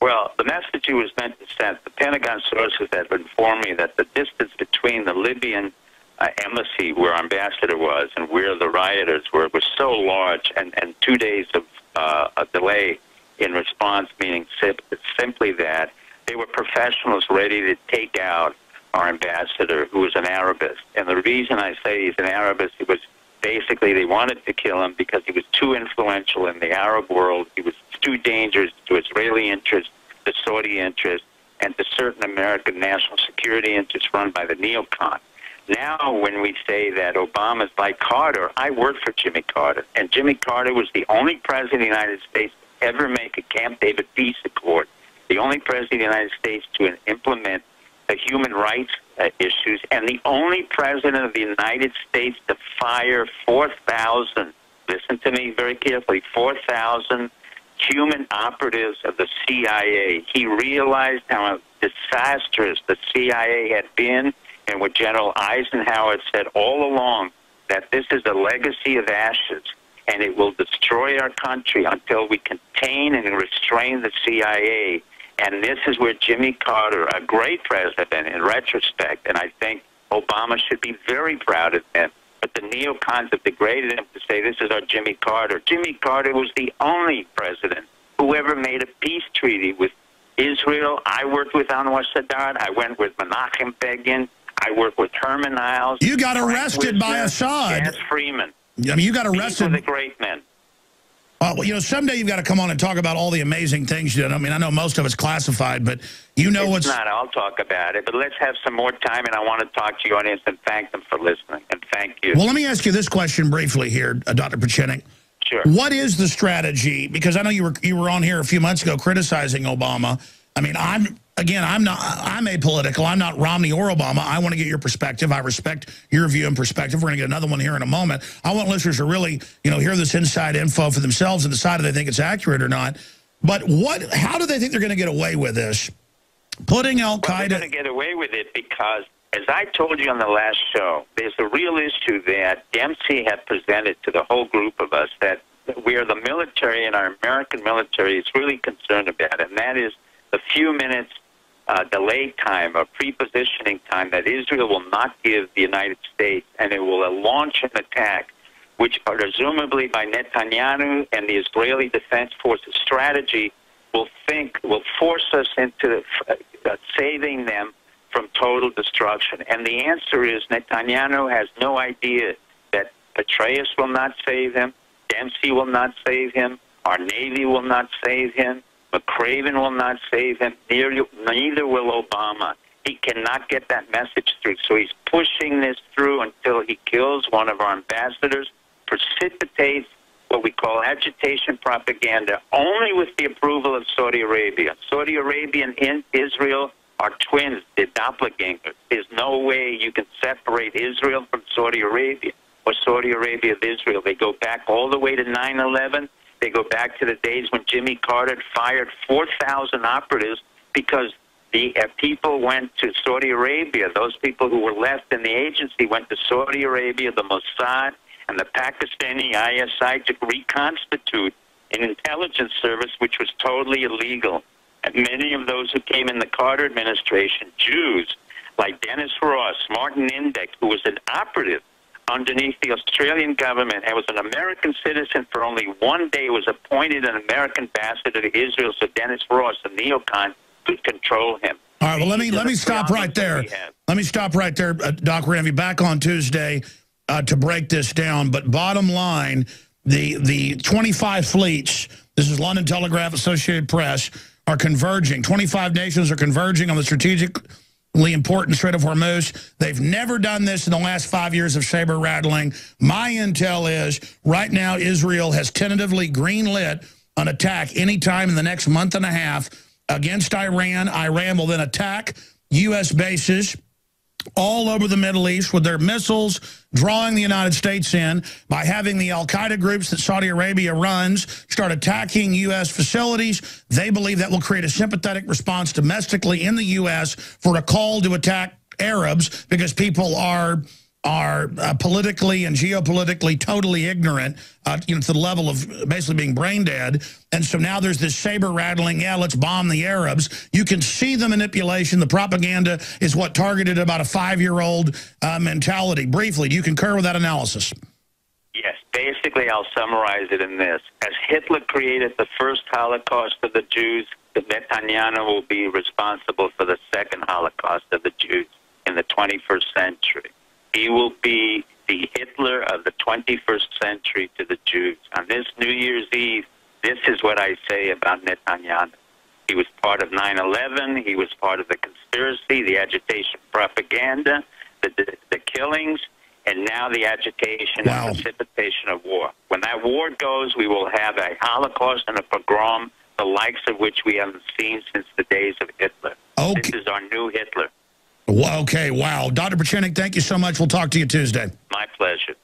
Well, the message he was meant to send, the Pentagon sources have informed me that the distance between the Libyan embassy, where our ambassador was, and where the rioters were, was so large, and 2 days of a delay in response, meaning simply that they were professionals ready to take out our ambassador, who was an Arabist. And the reason I say he's an Arabist, it was basically they wanted to kill him because he was too influential in the Arab world. He was too dangerous to Israeli interests, to Saudi interests, and to certain American national security interests run by the neocon. Now, when we say that Obama's like Carter, I worked for Jimmy Carter, and Jimmy Carter was the only president of the United States to ever make a Camp David peace accord, the only president of the United States to implement the human rights issues, and the only president of the United States to fire 4,000, listen to me very carefully, 4,000 human operatives of the CIA. He realized how disastrous the CIA had been, and what General Eisenhower said all along, that this is a legacy of ashes, and it will destroy our country until we contain and restrain the CIA. And this is where Jimmy Carter, a great president in retrospect, and I think Obama should be very proud of him, but the neocons have degraded him to say this is our Jimmy Carter. Jimmy Carter was the only president who ever made a peace treaty with Israel. I worked with Anwar Sadat. I went with Menachem Begin. I worked with Herman Niles. You got arrested by Assad. Jas Freeman. I mean, you got arrested. These were the great men. Well, you know, someday you've got to come on and talk about all the amazing things you did. I mean, I know most of it's classified, but you know what's... It's not. I'll talk about it, but let's have some more time, and I want to talk to your audience and thank them for listening, and thank you. Well, let me ask you this question briefly here, Dr. Pieczenik. Sure. What is the strategy? Because I know you were on here a few months ago criticizing Obama. I mean, I'm apolitical. I'm not Romney or Obama. I want to get your perspective. I respect your view and perspective. We're going to get another one here in a moment. I want listeners to really, you know, hear this inside info for themselves and decide if they think it's accurate or not. But how do they think they're going to get away with this? Putting Al-Qaeda... Well, they're going to get away with it because, as I told you on the last show, there's a real issue that Dempsey had presented to the whole group of us that where the military and our American military is really concerned about, and that is the few minutes delay time or pre-positioning time that Israel will not give the United States, and it will launch an attack, which presumably by Netanyahu and the Israeli Defense Forces strategy will force us into saving them from total destruction. And the answer is Netanyahu has no idea that Petraeus will not save him, Dempsey will not save him, our Navy will not save him, McCraven will not save him, neither will Obama. He cannot get that message through. So he's pushing this through until he kills one of our ambassadors, precipitates what we call agitation propaganda, only with the approval of Saudi Arabia. Saudi Arabia and Israel are twins. They're doppelgangers. There's no way you can separate Israel from Saudi Arabia or Saudi Arabia of Israel. They go back all the way to 9/11. They go back to the days when Jimmy Carter fired 4,000 operatives because the people went to Saudi Arabia. Those people who were left in the agency went to Saudi Arabia, the Mossad, and the Pakistani ISI to reconstitute an intelligence service which was totally illegal. And many of those who came in the Carter administration, Jews like Dennis Ross, Martin Indyk, who was an operative underneath the Australian government and was an American citizen for only 1 day, was appointed an American ambassador to Israel, so Dennis Ross, a neocon, could control him. All right, well, let me stop right there. Let me stop right there, Doc Ramey. Back on Tuesday to break this down. But bottom line, the 25 fleets, this is London Telegraph, Associated Press, are converging. 25 nations are converging on the strategically important Strait of Hormuz. They've never done this in the last 5 years of saber rattling. My intel is right now Israel has tentatively greenlit an attack anytime in the next month and a half against Iran. Iran will then attack U.S. bases all over the Middle East with their missiles, drawing the United States in by having the al-Qaeda groups that Saudi Arabia runs start attacking U.S. facilities. They believe that will create a sympathetic response domestically in the U.S. for a call to attack Arabs because people are are politically and geopolitically totally ignorant, to the level of basically being brain dead. And so now there's this saber-rattling, yeah, let's bomb the Arabs. You can see the manipulation. The propaganda is what targeted about a 5-year-old mentality. Briefly, do you concur with that analysis? Yes. Basically, I'll summarize it in this. As Hitler created the first Holocaust of the Jews, Netanyahu will be responsible for the second Holocaust of the Jews in the 21st century. He will be the Hitler of the 21st century to the Jews. On this New Year's Eve, this is what I say about Netanyahu. He was part of 9/11. He was part of the conspiracy, the agitation, propaganda, the killings, and now the agitation and precipitation of war. When that war goes, we will have a Holocaust and a pogrom, the likes of which we haven't seen since the days of Hitler. Okay. This is our new Hitler. Okay, wow. Dr. Pieczenik, thank you so much. We'll talk to you Tuesday. My pleasure.